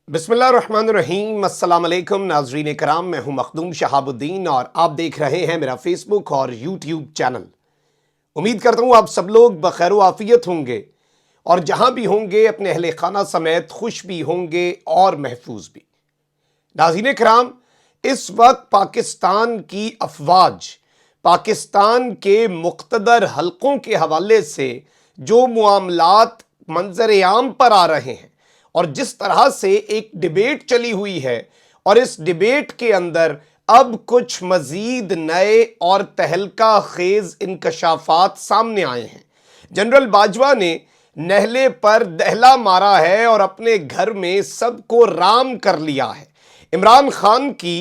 बिस्मिल्लाहिर्रहमानिर्रहीम। अस्सलाम वालेकुम नाजरीन कराम, मैं हूं मखदूम शहाबुद्दीन और आप देख रहे हैं मेरा फेसबुक और यूट्यूब चैनल। उम्मीद करता हूं आप सब लोग बखैर आफियत होंगे और जहां भी होंगे अपने अहले खाना समेत खुश भी होंगे और महफूज भी। नाज़रीन कराम, इस वक्त पाकिस्तान की अफवाज पाकिस्तान के मुख्तदर हलकों के हवाले से जो मामलात मंजर आम पर आ रहे हैं और जिस तरह से एक डिबेट चली हुई है, और इस डिबेट के अंदर अब कुछ मजीद नए और तहलका खेज इंकशाफात सामने आए हैं। जनरल बाजवा ने नहले पर दहला मारा है और अपने घर में सबको राम कर लिया है। इमरान खान की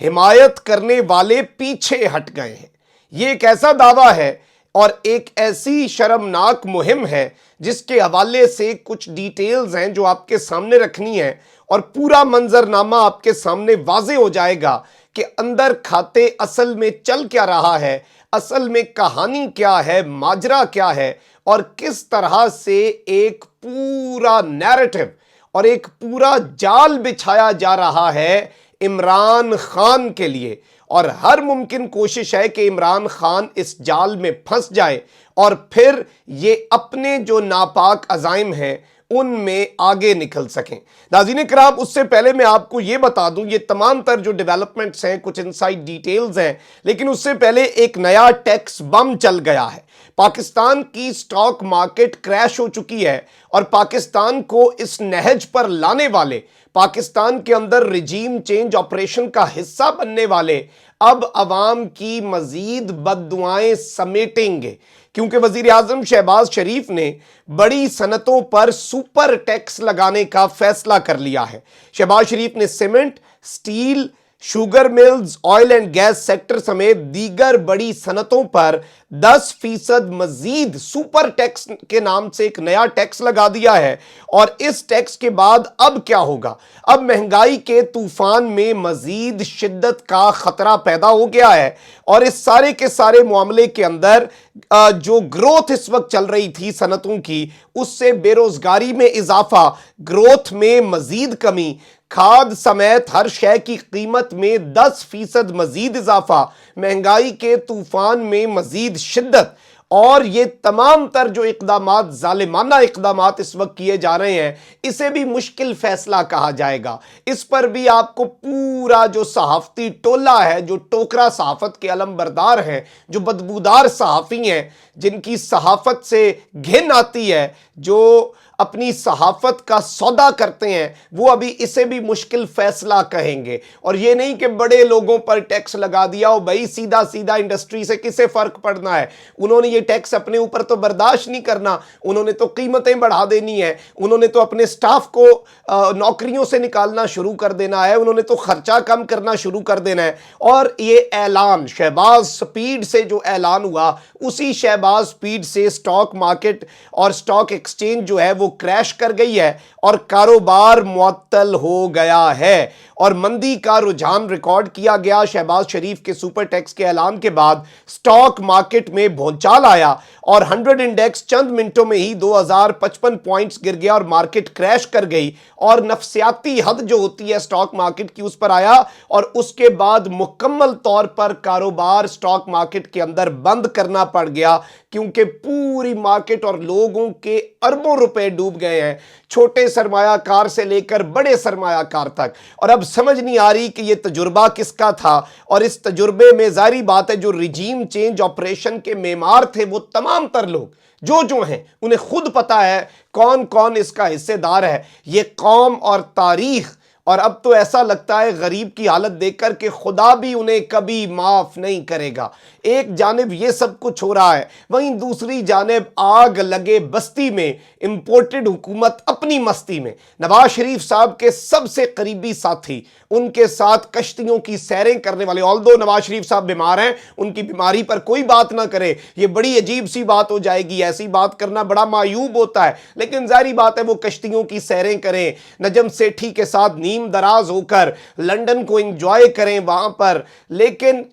हिमायत करने वाले पीछे हट गए हैं। ये एक ऐसा दावा है और एक ऐसी शर्मनाक मुहिम है जिसके हवाले से कुछ डिटेल्स हैं जो आपके सामने रखनी है और पूरा मंजरनामा आपके सामने वाजे हो जाएगा कि अंदर खाते असल में चल क्या रहा है, असल में कहानी क्या है, माजरा क्या है और किस तरह से एक पूरा नैरेटिव और एक पूरा जाल बिछाया जा रहा है इमरान खान के लिए। और हर मुमकिन कोशिश है कि इमरान खान इस जाल में फंस जाए और फिर ये अपने जो नापाक अज़ाइम हैं उनमें आगे निकल सकें। नाज़रीन कराम, उससे पहले मैं आपको ये बता दूं, ये तमाम तर जो डेवलपमेंट्स हैं, कुछ इनसाइड डिटेल्स हैं, लेकिन उससे पहले एक नया टैक्स बम चल गया है। पाकिस्तान की स्टॉक मार्केट क्रैश हो चुकी है और पाकिस्तान को इस नहज पर लाने वाले, पाकिस्तान के अंदर रिजीम चेंज ऑपरेशन का हिस्सा बनने वाले अब अवाम की मजीद बद्दुआएं समेटेंगे, क्योंकि वजीर आजम शहबाज शरीफ ने बड़ी सनतों पर सुपर टैक्स लगाने का फैसला कर लिया है। शहबाज शरीफ ने cement, steel, sugar mills, oil and gas sector समेत दीगर बड़ी सनतों पर 10% मजीद सुपर टैक्स के नाम से एक नया टैक्स लगा दिया है। और इस टैक्स के बाद अब क्या होगा? अब महंगाई के तूफान में मजीद शिद्दत का खतरा पैदा हो गया है और इस सारे के सारे मामले के अंदर जो ग्रोथ इस वक्त चल रही थी सनतों की, उससे बेरोजगारी में इजाफा, ग्रोथ में मजीद कमी, खाद समेत हर शय की कीमत में 10% मजीद इजाफा, महंगाई के तूफान में मजीद शिद्दत, और ये तमाम तर जो इकदामात, जालिमाना इकदामात इस वक्त किए जा रहे हैं, इसे भी मुश्किल फैसला कहा जाएगा। इस पर भी आपको पूरा जो सहाफती टोला है, जो टोकरा सहाफत के अलमबरदार हैं, जो बदबूदार सहाफ़ी हैं, जिनकी सहाफत से घिन आती है, जो अपनी सहाफत का सौदा करते हैं, वो अभी इसे भी मुश्किल फैसला कहेंगे। और ये नहीं कि बड़े लोगों पर टैक्स लगा दिया हो, भाई सीधा सीधा इंडस्ट्री से किसे फर्क पड़ना है, उन्होंने ये टैक्स अपने ऊपर तो बर्दाश्त नहीं करना, उन्होंने तो कीमतें बढ़ा देनी है, उन्होंने तो अपने स्टाफ को नौकरियों से निकालना शुरू कर देना है, उन्होंने तो खर्चा कम करना शुरू कर देना है। और ये ऐलान शहबाज स्पीड से जो ऐलान हुआ, उसी शहबाज स्पीड से स्टॉक मार्केट और स्टॉक एक्सचेंज जो है वो क्रैश कर गई है और कारोबार मुअत्तल हो गया है और मंदी का रुझान रिकॉर्ड किया गया। शहबाज शरीफ के सुपर टैक्स के ऐलान के बाद स्टॉक मार्केट में भूचाल आया और 100 इंडेक्स चंद मिनटों में ही 2055 पॉइंट्स गिर गया और मार्केट क्रैश कर गई और नफसियाती हद जो होती है स्टॉक मार्केट की, उस पर आया और उसके बाद मुकम्मल तौर पर कारोबार स्टॉक मार्केट के अंदर बंद करना पड़ गया, क्योंकि पूरी मार्केट और लोगों के अरबों रुपए डूब गए हैं, छोटे सरमायाकार से लेकर बड़े सरमायाकार तक। और अब समझ नहीं आ रही कि ये तजुर्बा किसका था। और इस तजुर्बे में जारी बात है, जो रिजीम चेंज ऑपरेशन के मेमार थे, वो तमाम तर लोग जो हैं, उन्हें खुद पता है कौन कौन इसका हिस्सेदार है। ये कौम और तारीख, और अब तो ऐसा लगता है गरीब की हालत देखकर कि खुदा भी उन्हें कभी माफ नहीं करेगा। एक जानिब ये सब कुछ हो रहा है, वहीं दूसरी जानिब आग लगे बस्ती में इंपोर्टेड हुकूमत अपनी मस्ती में। नवाज शरीफ साहब के सबसे करीबी साथी, उनके साथ कश्तियों की सैरें करने वाले, ऑल्दो नवाज शरीफ साहब बीमार हैं, उनकी बीमारी पर कोई बात ना करे, ये बड़ी अजीब सी बात हो जाएगी, ऐसी बात करना बड़ा मायूब होता है, लेकिन जारी बात है वो कश्तियों की सैरें करें, नजम सेठी के साथ नीम दराज होकर लंदन को एंजॉय करें वहां पर। लेकिन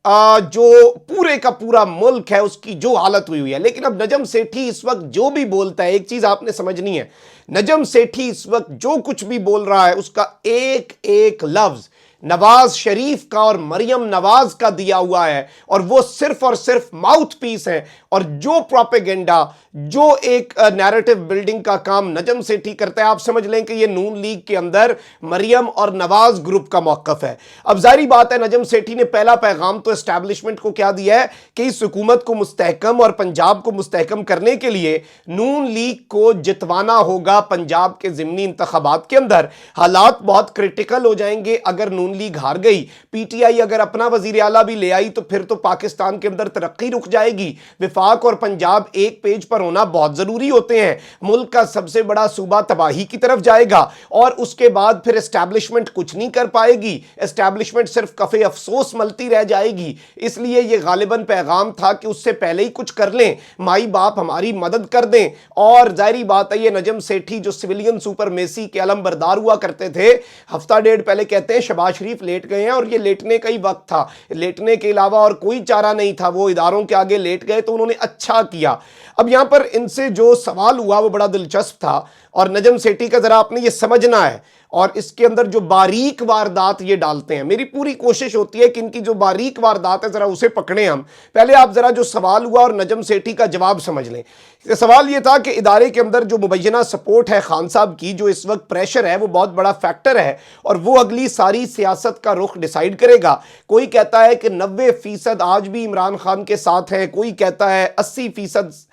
जो पूरे का पूरा मुल्क है उसकी जो हालत हुई है। लेकिन अब नजम सेठी इस वक्त जो भी बोलता है, एक चीज आपने समझनी है, नजम सेठी इस वक्त जो कुछ भी बोल रहा है उसका एक एक लफ्ज नवाज शरीफ का और मरियम नवाज का दिया हुआ है, और वो सिर्फ और सिर्फ माउथ पीस है। और जो प्रोपेगेंडा, जो एक नैरेटिव बिल्डिंग का काम नजम सेठी करता है, आप समझ लें कि ये नून लीग के अंदर मरियम और नवाज ग्रुप का मौकफ है। अब जाहिर बात है, नजम सेठी ने पहला पैगाम तो एस्टैब्लिशमेंट को क्या दिया है कि इस हुकूमत को मुस्तहकम और पंजाब को मुस्तहकम करने के लिए नून लीग को जितवाना होगा पंजाब के ज़िमनी इंतखाबात के अंदर। हालात बहुत क्रिटिकल हो जाएंगे अगर नून लीग हार गई, पीटीआई अगर अपना वजीर आला भी ले आई तो फिर तो पाकिस्तान के अंदर तरक्की रुक जाएगी। विफाक और पंजाब एक पेज पर होना बहुत जरूरी होते हैं। मुल्क का सबसे बड़ा सूबा तबाही की तरफ जाएगा और उसके बाद फिर एस्टैब्लिशमेंट कुछ नहीं कर पाएगी, एस्टैब्लिशमेंट सिर्फ कफे अफसोस मलती रह जाएगी। इसलिए यह गालिबन पैगाम था कि उससे पहले ही कुछ कर लें, माई बाप हमारी मदद कर दें। और जाहिर बात है, ये नजम सेठी जो सिविलियन सुपरमेसी के अलम बरदार हुआ करते थे, हफ्ता डेढ़ पहले कहते हैं शहबाज शरीफ लेट गए हैं, और ये लेटने का ही वक्त था, लेटने के अलावा और कोई चारा नहीं था। वो इदारों के आगे लेट गए तो उन्होंने अच्छा किया। अब यहां पर इनसे जो सवाल हुआ वो बड़ा दिलचस्प था, और नजम सेठी का जरा आपने ये समझना है, और इसके अंदर जो बारीक वारदात ये डालते हैं, मेरी पूरी कोशिश होती है कि इनकी जो बारीक वारदात है जरा उसे पकड़ें हम। पहले आप जरा जो सवाल हुआ और नजम सेठी का जवाब समझ लें। सवाल ये था कि इदारे के अंदर जो मुबैना सपोर्ट है खान साहब की, जो इस वक्त प्रेशर है, वो बहुत बड़ा फैक्टर है और वो अगली सारी सियासत का रुख डिसाइड करेगा। कोई कहता है कि 90% आज भी इमरान खान के साथ है, कोई कहता है 80%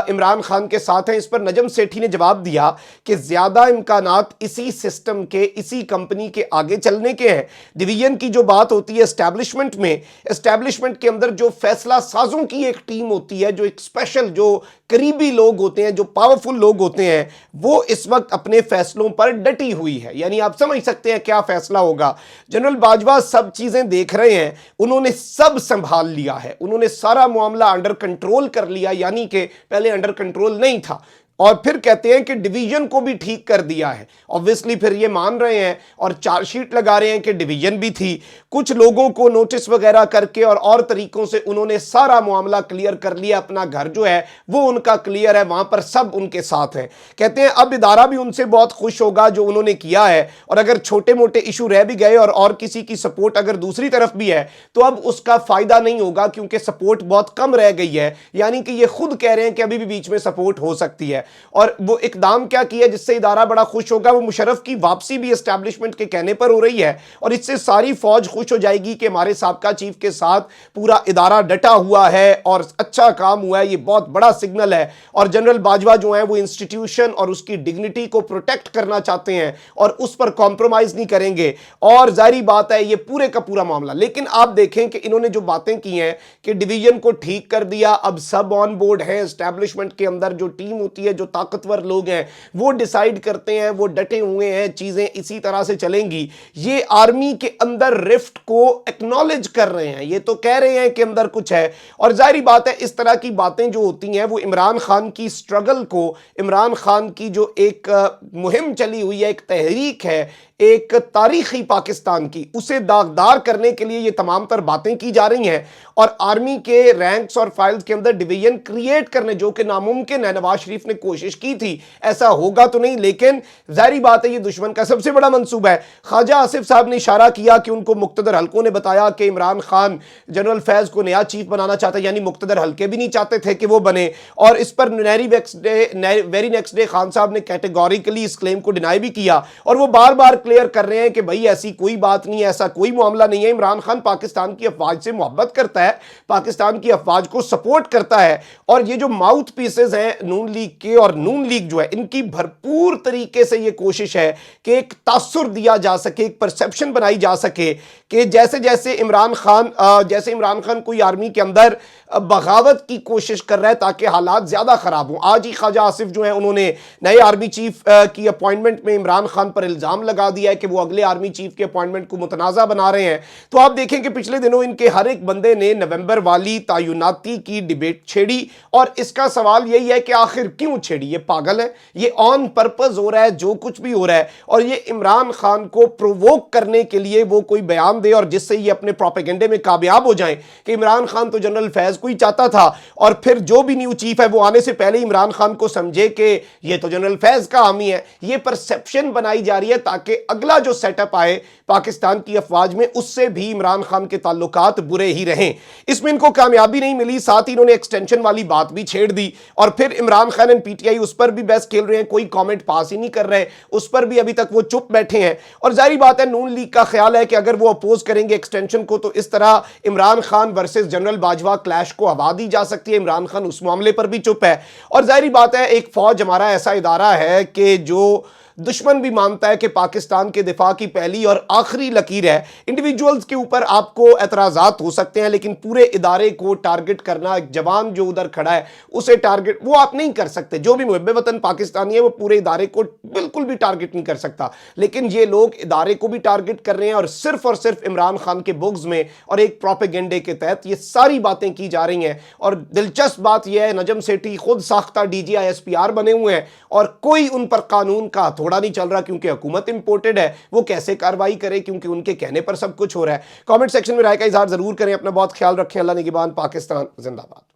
इमरान खान के साथ हैं। इस पर नजम सेठी ने जवाब दिया कि ज्यादा इम्कानात इसी सिस्टम के, इसी कंपनी के आगे चलने के हैं। डिवीजन की जो बात होती है एस्टैब्लिशमेंट में, एस्टैब्लिशमेंट के अंदर जो फैसला साजों की एक टीम होती है, जो एक स्पेशल, जो करीबी लोग होते हैं, जो पावरफुल लोग होते हैं, वो इस वक्त अपने फैसलों पर डटी हुई है। यानी आप समझ सकते हैं क्या फैसला होगा। जनरल बाजवा सब चीजें देख रहे हैं, उन्होंने सब संभाल लिया है, उन्होंने सारा मामला अंडर कंट्रोल कर लिया, यानी कि पहले अंडर कंट्रोल नहीं था। और फिर कहते हैं कि डिवीजन को भी ठीक कर दिया है। ऑब्वियसली फिर ये मान रहे हैं और चार्जशीट लगा रहे हैं कि डिवीजन भी थी। कुछ लोगों को नोटिस वगैरह करके और तरीकों से उन्होंने सारा मामला क्लियर कर लिया। अपना घर जो है वो उनका क्लियर है, वहां पर सब उनके साथ हैं। कहते हैं अब इदारा भी उनसे बहुत खुश होगा जो उन्होंने किया है, और अगर छोटे मोटे इशू रह भी गए और किसी की सपोर्ट अगर दूसरी तरफ भी है तो अब उसका फायदा नहीं होगा, क्योंकि सपोर्ट बहुत कम रह गई है। यानी कि ये खुद कह रहे हैं कि अभी भी बीच में सपोर्ट हो सकती है। और वो इकदाम क्या किया जिससे इदारा बड़ा खुश होगा, वो मुशर्रफ की वापसी भी एस्टैब्लिशमेंट के कहने पर हो रही है, और इससे सारी फौज खुश हो जाएगी कि हमारे साबका चीफ के साथ पूरा इदारा डटा हुआ है और अच्छा काम हुआ है। ये बहुत बड़ा सिग्नल है। और जनरल बाजवा जो है वो इंस्टीट्यूशन और उसकी डिग्निटी को प्रोटेक्ट करना चाहते हैं और उस पर कॉम्प्रोमाइज नहीं करेंगे। और जारी बात है ये पूरे का पूरा मामला। लेकिन आप देखें कि इन्होंने जो बातें की हैं कि डिवीजन को ठीक कर दिया, अब सब ऑन बोर्ड है। एस्टैब्लिशमेंट के अंदर जो टीम होती है, जो ताकतवर लोग हैं, वो डिसाइड करते हैं, वो डटे हुए हैं, चीजें इसी तरह से चलेंगी। ये आर्मी के अंदर रिफ्ट को एक्नॉलेज कर रहे हैं, ये तो कह रहे हैं कि अंदर कुछ है। और जाहिर बात है इस तरह की बातें जो होती हैं वो इमरान खान की स्ट्रगल को, इमरान खान की जो एक मुहिम चली हुई है, एक तहरीक है, एक तारीखी पाकिस्तान की, उसे दागदार करने के लिए ये तमाम तर बातें की जा रही हैं। और आर्मी के रैंक्स और फाइल्स के अंदर डिवीजन क्रिएट करने जो कि नामुमकिन है, नवाज शरीफ ने कोशिश की थी, ऐसा होगा तो नहीं, लेकिन जाहिर बात है ये दुश्मन का सबसे बड़ा मंसूबा है। ख्वाजा आसिफ साहब ने इशारा किया कि उनको मुक्तदर हल्कों ने बताया कि इमरान खान जनरल फैज को नया चीफ बनाना चाहता है, यानी मुक्तदर हल्के भी नहीं चाहते थे कि वो बने। और इस पर वेरी नेक्स्ट डे खान साहब ने कैटेगोरिकली इस क्लेम को डिनाई भी किया, और वो बार बार क्लियर कर रहे हैं कि भाई ऐसी कोई बात नहीं है, ऐसा कोई मामला नहीं है। इमरान खान पाकिस्तान की अफवाज से मोहब्बत करता है, पाकिस्तान की अफवाज को सपोर्ट करता है। और ये जो माउथ पीसेस हैं नून लीग के, और नून लीग जो है इनकी भरपूर तरीके से ये कोशिश है कि एक तासुर दिया जा सके, एक परसेप्शन बनाई जा सके कि जैसे इमरान खान कोई आर्मी के अंदर बगावत की कोशिश कर रहा है ताकि हालात ज्यादा खराब हों। आज ही ख्वाजा आसिफ जो है उन्होंने नए आर्मी चीफ की अपॉइंटमेंट में इमरान खान पर इल्जाम लगा दिया है कि वो अगले आर्मी चीफ के अपॉइंटमेंट को मुतनाज़ा बना रहे हैं। तो आप देखें कि पिछले दिनों इनके हर एक बंदे ने नवंबर वाली तयनाती की डिबेट छेड़ी, और इसका सवाल यही है कि आखिर क्यों छेड़ी? ये पागल है, ये ऑन पर्पस हो रहा है जो कुछ भी हो रहा है, और ये इमरान खान को प्रोवोक करने के लिए वो कोई बयान दे और जिससे ये अपने प्रोपेगेंडे में कामयाब हो जाएं कि इमरान खान तो जनरल फैज को ही चाहता था, और फिर जो भी न्यू चीफ है वो आने से पहले इमरान खान को समझे कि ये तो जनरल फैज का हामी है। ये परसेप्शन बनाई जा रही है ताकि अगला जो सेटअप आए पाकिस्तान की अफवाज में उससे भी इमरान खान के ताल्लुकात बुरे ही रहें। इसमें इनको कामयाबी नहीं मिली, साथ ही इन्होंने एक्सटेंशन वाली बात भी छेड़ दी, और फिर इमरान खान एंड पीटीआई उस पर भी बहस खेल रहे हैं, कोई कमेंट पास ही नहीं कर रहे, उस पर भी अभी तक वो चुप बैठे हैं। और जाहिर बात है नून लीग का ख्याल है कि अगर वो अपोज करेंगे एक्सटेंशन को तो इस तरह Imran Khan versus general Bajwa clash को हवा दी जा सकती है। इमरान खान उस मामले पर भी चुप है, और जाहिर बात है एक फौज हमारा ऐसा इदारा है कि जो दुश्मन भी मानता है कि पाकिस्तान के दिफा की पहली और आखिरी लकीर है। इंडिविजुअल्स के ऊपर आपको एतराज़ात हो सकते हैं, लेकिन पूरे इदारे को टारगेट करना, एक जवान जो उधर खड़ा है उसे टारगेट वो आप नहीं कर सकते। जो भी मुहब्बे वतन पाकिस्तानी है वो पूरे इदारे को बिल्कुल भी टारगेट नहीं कर सकता, लेकिन ये लोग इदारे को भी टारगेट कर रहे हैं, और सिर्फ इमरान खान के बुग्ज में और एक प्रोपेगेंडे के तहत ये सारी बातें की जा रही हैं। और दिलचस्प बात यह है नजम सेठी खुद साख्ता DGI-SPR बने हुए हैं, और कोई उन पर कानून का थोड़ा नहीं चल रहा, क्योंकि हुकूमत इंपोर्टेड है। वो कैसे कार्रवाई करे, क्योंकि उनके कहने पर सब कुछ हो रहा है। कमेंट सेक्शन में राय का इजहार जरूर करें। अपना बहुत ख्याल रखें। अल्लाह निगहबान। पाकिस्तान जिंदाबाद।